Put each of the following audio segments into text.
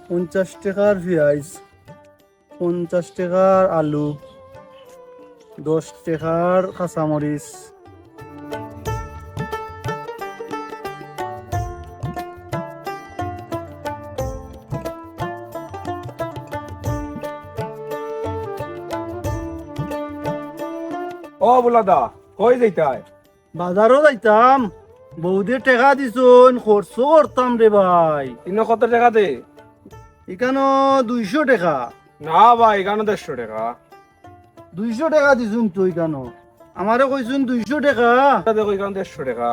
পঞ্চাশ টাকার পেঁয়াজ, 50 টাকার আলু, 10 টাকার কাঁচামরিচ, ও বুলাদা কই যাইতাই? বাজারও যাইতাম। বৌদি টাকা দিছুন, খরচ করতাম রে ভাই। ইনো কত টাকা দে? এখানো 200 টাকা। না ভাই এখানে 150 টাকা। 200 টাকা দিছুন তো এখানো। আমারে কইছুন 200 টাকা। দেখো এখানে 150 টাকা।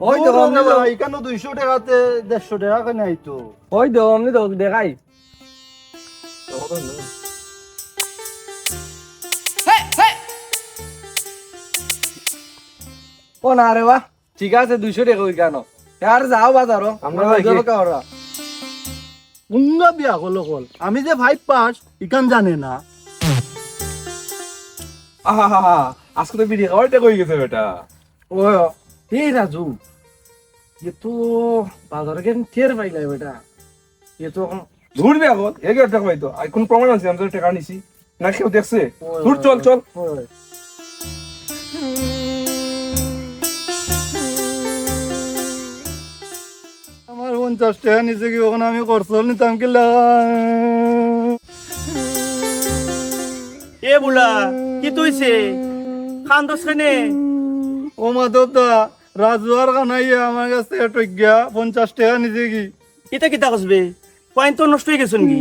ওই তো এখানো 200 টাকাতে 150 টাকা কেন আইতো? ওই দো আমি তো দেখাই। ও না রে বাহ, ঠিক আছে 200 টাকা ওই কেন আর যাও বাজারও আমরা যাই কি? ওরা উঙ্গা বিয়া হলো কল। আমি যে 5 পাস ইখান জানে না। আহা আজকে তো বিড়ি খাওয়াইতে কই গেছে বেটা। ও এই রাজু এ তো বাজারে কেন টের পাইলাই বেটা, এ তো দূর বিয়া কল এগে টাকা পাইতো। আর কোন প্রমাণ আছে আমি তো টাকা নিছি? না কেউ দেখছে? দূর চল চল। ওই আমার 50 টাকা নিচে কি ওখানে আমি খরচল নিতাম কি এ বুলা কি তুইছে খান্দস কেনে? ও মাধব দা, রাজু আর কানাইয়া আমার কাছে টজ্ঞা 50 টাকা নিচে কি। এটা কিতা কসবে পয়েন্ট তো নষ্ট হয়ে গেছে নাকি?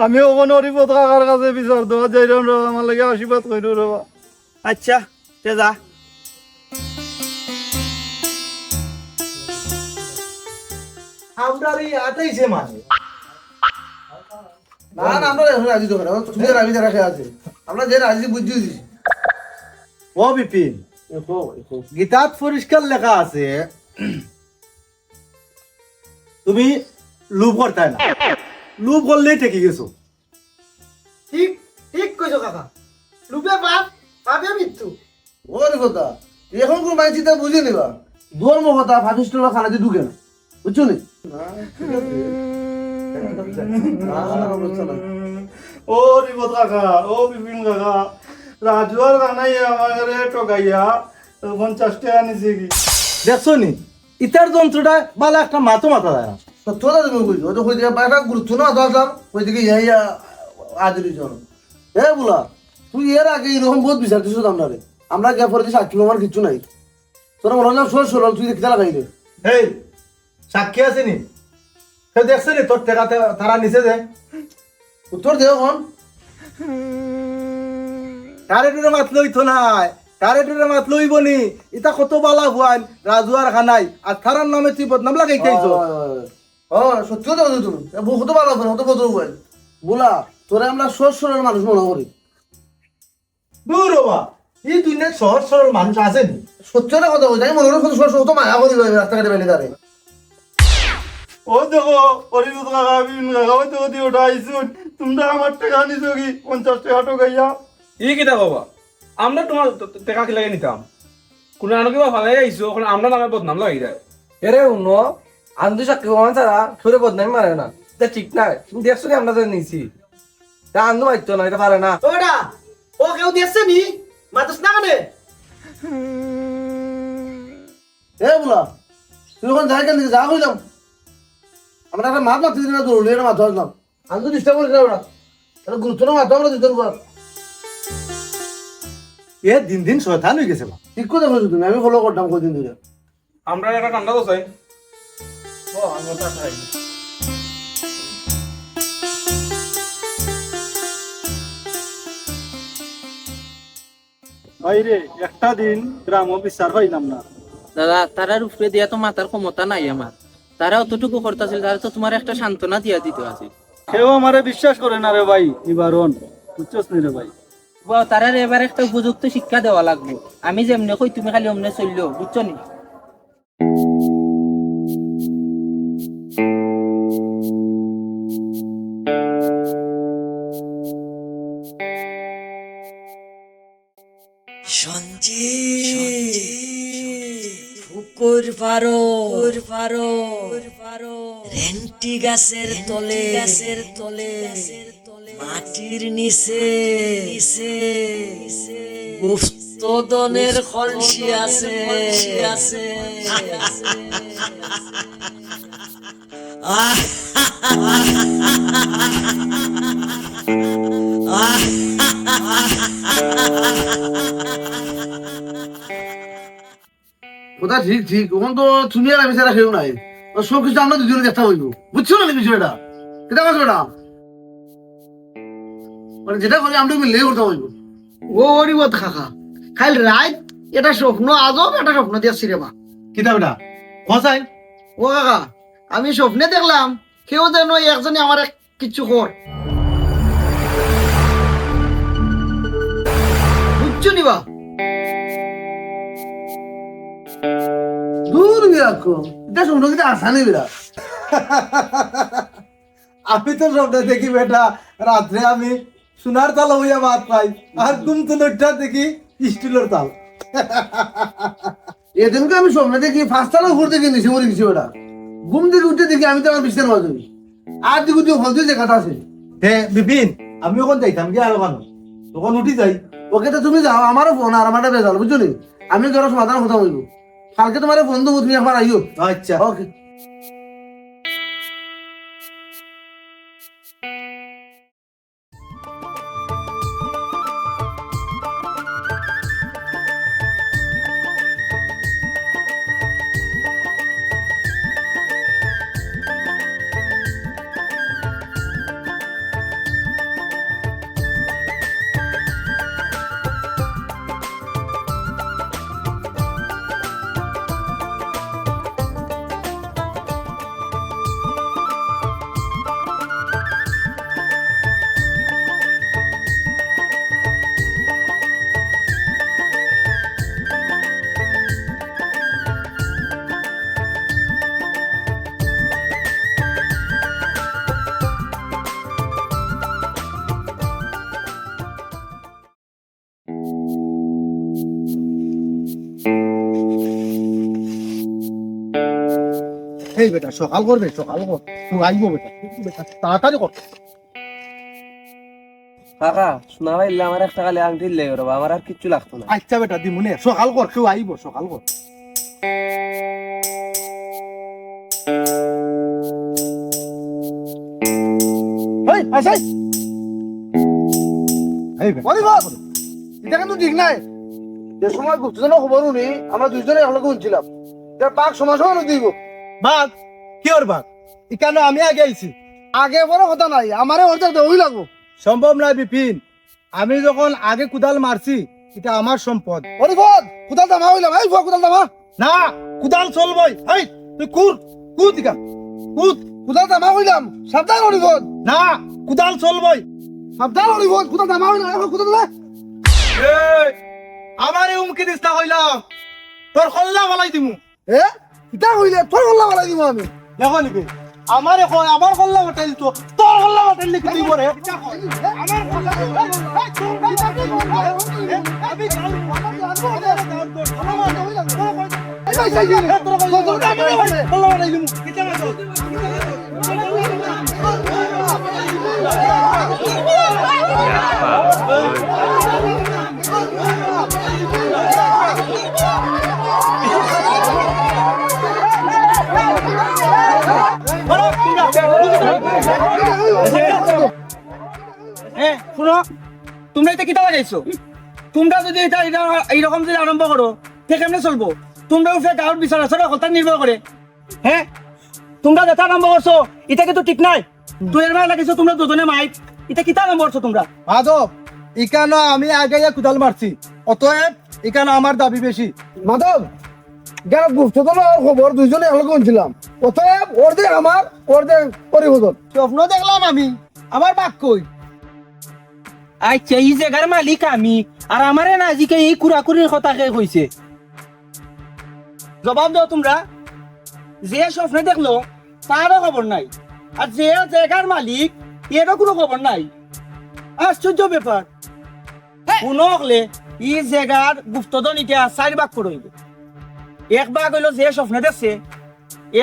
আমি ওখানে হরিপদ কাকার কাছে বিচার দেওয়া যাইলাম রে, আমার লাগে আশীর্বাদ কইল রে। আচ্ছা তে যা। আমরারই আটাইছে মানে না না আমরা এখন রাজি তো করা তুমি রাজি রাখে আছে আমরা যে রাজি বুঝছি দিছি। ও বিপিন, গীতাত পরিষ্কার লেখা আছে তুমি লোভ করতে না, লোভ করলেই ঠেকে গেছো। ঠিক ঠিক কইছো কাকা, লুপে বাপ পাবে মৃত্যু। ওরে কথা এখন কোন মাইছি তা বুঝে নিবা, ধর্ম কথা ফাটিস্ট খানা দিয়ে ঢুকে না, বুঝছো নি? ও হরিপদ কাকা, ও বিপিন কাকা, রাজু আর কানাইয়া আমার কাছে টকাইয়া 50 টাকা নিচে কি। দেখছো নি ইতার যন্ত্রটা বালা একটা মাথা মাথা দেয় না। সত্যতা তুমি বুঝছো, ওই তো কই দিকে বাইরে গুরুত্ব না দাম ওই দিকে ইয়া আদরি জন। এ বুলা তুই এর আগে এরকম বহুত বিচার দিছো আমরা রে, আমরা গিয়ে পরে সাক্ষী আমার কিছু নাই। তোরা মনে হলাম সর সর তুই দেখতে লাগাই রে। এই সাক্ষী আছে নি? কেউ দেখছে নি তোর টাকা তারা নিচে যে উত্তর দেও কোন কারেটুরে মাত লইতো নাই, কারেটুরে মাত লইব নি। ইতা কত বালা হুয়ান রাজু আর খানাই আর থারার নামে তুই বদনাম লাগাইতেইছো। ও সত্যি কথা বলছো তুমি, কত বালা হুয়ান কত বদল হুয়ান। বলা তোরে আমরা সর সরের মানুষ মনে করি। দূর বাবা এই দুনিয়ায় সহজ সরল মানুষ আছে নি? সত্যটা কথা বলছি, আমি মনে করি সত্য মায়া করি রাস্তাঘাটে বেলে দাঁড়ে। ও দেখো অরিবত কাকা বিপিন কাকা ওই দেখো দিয়ে ওটা আইসুন তোমরা আমার টাকা নিছো কি 50 টাকা টোকাইয়া ই কিটা বাবা আমরা তোমার টাকা কি লাগে নিতাম কোন আনো কিবা ফালাই আইছো ওখানে আমরা নামে বদনাম লাগি যায় এরে উন্ন আন্দু সাক্ষী প্রমাণ ছাড়া সরে বদনামি মারে না, এটা ঠিক না। তুমি দেখছো কি আমরা তো নিয়েছি, তা আন্দু মারতো না, এটা পারে না। ওটা ও কেউ দেখছে নি মাতস না কানে এ বুলা তুই যখন যাই কেন যা কইলাম আমরা একটা মাছ মারতে দিন না দৌড়লি এটা মাছ ধরলাম আমি তো ডিস্টার্ব করিস না ওরা তাহলে গুরুত্ব না মাথা আমরা দিতে পার এ দিন দিন শয়তান হয়ে গেছে ঠিক কথা বলছো তুমি, আমি ফলো করতাম কদিন ধরে। আমরা একটা কান্দা বসাই ও আমরা তো খাই বাইরে একটা দিন গ্রাম বিচার পাইলাম না। দাদা তারার উপরে দিয়া তো মাতার ক্ষমতা নাই আমার, তারা অতটুকু করতেছিল, তারা তো তোমার একটা সান্ত্বনা দিয়া দিতে আছে। কেউ আমারে বিশ্বাস করে না রে ভাই, এবারন বুঝছস নি রে ভাই। তারার এবার একটা উপযুক্ত শিক্ষা দেওয়া লাগবে, আমি যেমনে কই তুমি খালি অমনে চললো, বুঝছো নি? পুকুর পারো রেন্টি গাছের তলে মাটির নিচে গুপ্তধনের কলসি আছে কথা ঠিক ঠিক, ওখান তো তুমি আর আমি ছাড়া কেউ নাই, সব কিছু আমরা দুজনে দেখা হইব, বুঝছো না বিষয়টা? এটা বলছো না মানে যেটা করি আমরা মিলে করতে হইব। ও অরিবত কাকা খালি রাত এটা স্বপ্ন আজব একটা স্বপ্ন দিয়েছি রে মা। কিতাব এটা খসাই ও কাকা আমি স্বপ্নে দেখলাম কেউ যেন একজনে আমার কিছু কর, বুঝছো নি বা? দূর বিরাকো এটা শুনো কিন্তু আসানি বিরাট। আমি তো স্বপ্নে দেখি বেটা রাত্রে আমি সোনার তাল হইয়া ভাত পাই আর ঘুম তো লইটা দেখি স্টিলের তাল। এদিনকে আমি স্বপ্নে দেখি ফার্স্টটালে উপর থেকে নিচে মরে গেছি ওটা, ঘুম থেকে উঠে দেখি আমি তো আমার বিছানার মাঝে আর দিকে তুই হলতে যে কথা আছে। হে বিপিন আমি ওখান যাইতাম কি আর ওখানে তখন উঠি যাই। ওকে তো তুমি যাও, আমারও ফোন আর আমারটা বেজাল, বুঝছো নি? আমি ধরো সমাধান কথা বলবো, কালকে তোমার ফোন দেবো, তুমি একবার আইও। আচ্ছা ওকে এই বেটা সকাল করবে, সকাল কর তুই আইবো বেটা, বেটা তাড়াতাড়ি কর। কাকা শোনা ভাই আমার একটা খালি আংটি লেগে রবা, আমার আর কিচ্ছু লাগতো না। আচ্ছা বেটা দিমুনে সকাল কর, কেউ আইবো সকাল কর। এই আসাই এই বেটা অরিবত এটা কিন্তু ঠিক নাই, যে সময় গুপ্তজনের খবর উনি আমরা দুইজনে একলগে উঠছিলাম, এটা পাক সময় সময় দিব। বাঘ কি ওর বাঘ এখানে আমি আগে আইছি। আগে বড় কথা নাই, আমারে অর্ধেক দেওয়াই লাগবো। সম্ভব না বিপিন, আমি যখন আগে কুদাল মারছি এটা আমার সম্পদ। অরিবত কোদাল দামা হইলাম, এই কোদাল দামা না কুদাল চলবই, এই তুই কুদ কুদ ইকা কুদ। কোদাল দামা হইলাম, সাবধান অরিবত, না কুদাল চলবই। সাবধান অরিবত, কোদাল দামা হইলাম, এখন কোদাল না। এই আমার এই উমকি দিস না কইলাম তোর কল্লা বলাই দিমু এ কিতা কইলে তোর গল্লা বলাই দিব আমি দেখো নিবি আমারে কয় আমার কল্লা বাটাইল তো তোর কল্লা বাটাইল লিখে তুই করে আমার কল্লা আমি শুনো তোমরা এটা কিতা বাজাইছো তোমরা যদি এটা এইরকম যদি আরম্ভ করো সে কেমনে চলবো তোমরা উঠে গাঁৱত বিচার আছো কথা নির্ভর করে হ্যাঁ তোমরা যেটা আরম্ভ করছো এটা কিন্তু ঠিক নাই তুই এর মানে লাগিছো তোমরা দুজনে মাইক এটা কিতা আরম্ভ করছো তোমরা মাধব ইকানো আমি আগে কুদাল মারছি অতএব ইকানো আমার দাবি বেশি মাধব গেল গুপ্তধন খবর দুইজনে একলগে শুনছিলাম অতএব ওর দে আমার ওর দে পরিবর্তন স্বপ্ন দেখলাম আমি আমার বাক কই আচ্ছা এই জায়গার মালিক আমি আর আমারে না আজিকে এই কুড়াকুড়ির কথা কে কইছে জবাব দাও তোমরা যে স্বপ্নে দেখলো তারও খবর নাই আর যে জায়গার মালিক এরও কোনো খবর নাই আশ্চর্য ব্যাপার কোনো হলে এই জায়গার গুপ্তধন এটা 4 ভাগ করে হইব 1 ভাগ হইলো যে স্বপ্নে দেখছে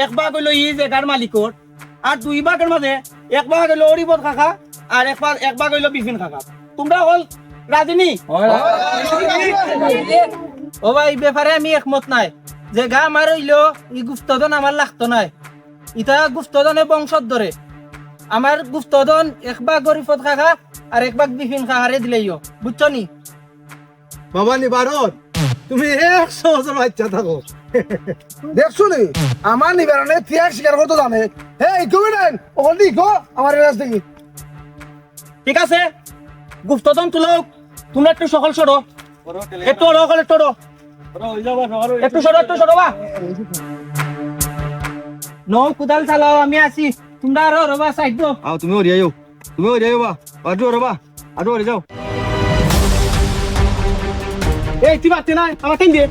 1 ভাগ হইলো এই জায়গার মালিকর আর 2 ভাগের মাঝে 1 ভাগ হইলো অরিবত কাকা আর 1 ভাগ হইলো বিপিন কাকা তোমরা হল রাজনী ও ভাই ব্যাপারে আমি একমত নাই যে গা আমার হইলো এই গুপ্তধন আমার লাগতো নাই ইটা গুপ্তধনে বংশত ধরে আমার গুপ্তধন 1 ভাগ গরিফত কাকা আর 1 ভাগ বিপিন কাকারে দিলেইও বুঝছো নি বাবা নিবারণ তুমি 100 বছর বাচ্চা থাকো দেখছো নি আমার নিবারণে ত্যাগ স্বীকার করতে জানে এই কবি নাই ওখান দিয়ে গো আমার রাজ দেখি ঠিক আছে গুপ্তধন তুলো তোমরা একটু সকল সরো একটু একটু সরো বা নৌ কুদাল চালাও আমি আছি তোমরা আরো রবা সাইড দাও আও তুমি ওরি আইও বা আডু রবা আডু ওরি যাও এই তুই পারতি না আমার টাইম দিয়ে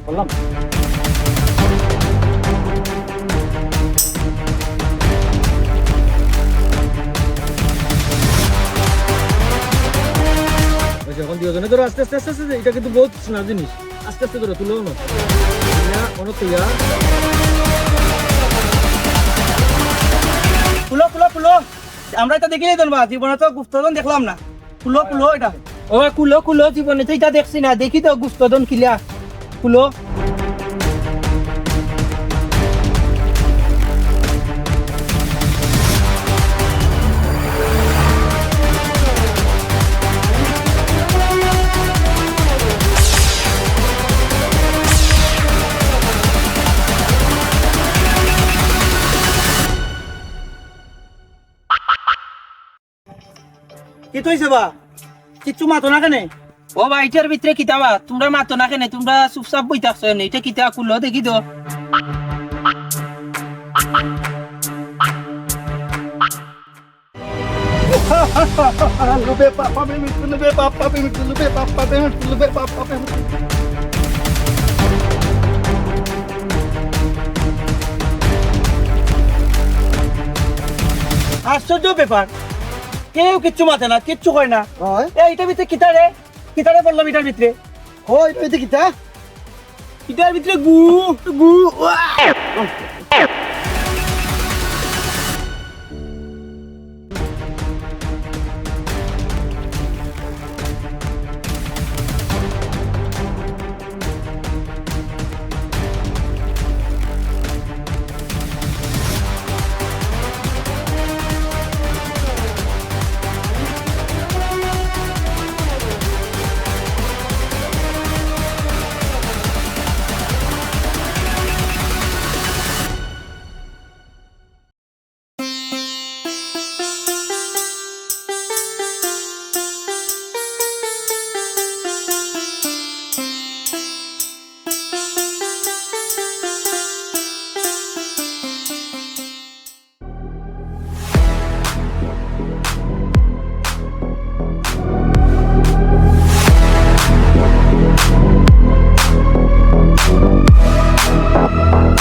বললাম যখন দুজনে ধরো আস্তে আস্তে আস্তে আস্তে এটা কিন্তু বহুত সোনা জিনিস আস্তে আস্তে ধরো তুলো না অনেক তৈয়া ফুলো আমরা এটা দেখিলেই ধরবা জীবনে তো গুপ্তধন দেখলাম না ফুলো এটা ও কুলো জীবনে তো এটা দেখছি না দেখি তো গুপ্তধন কিলা কুলো কি তুইছে বা কিচ্ছু মাতো না কেনে ও ভাই এটার ভিতরে কিতাবা তোমরা মাতো না কেন তোমরা চুপচাপ বই থাকছো এটা কিতা কুলো দেখি তো লুবে পাপা মে মিটু লুবে পাপা মে মিটু লুবে পাপা মে মিটু লুবে পাপা মে মিটু আশ্চর্য ব্যাপার কেউ কিচ্ছু মাতে না কিচ্ছু কয় না এইটার ভিতরে কিতারে বললাম এটার ভিতরে ওই পেতে কিতা এটার ভিতরে গু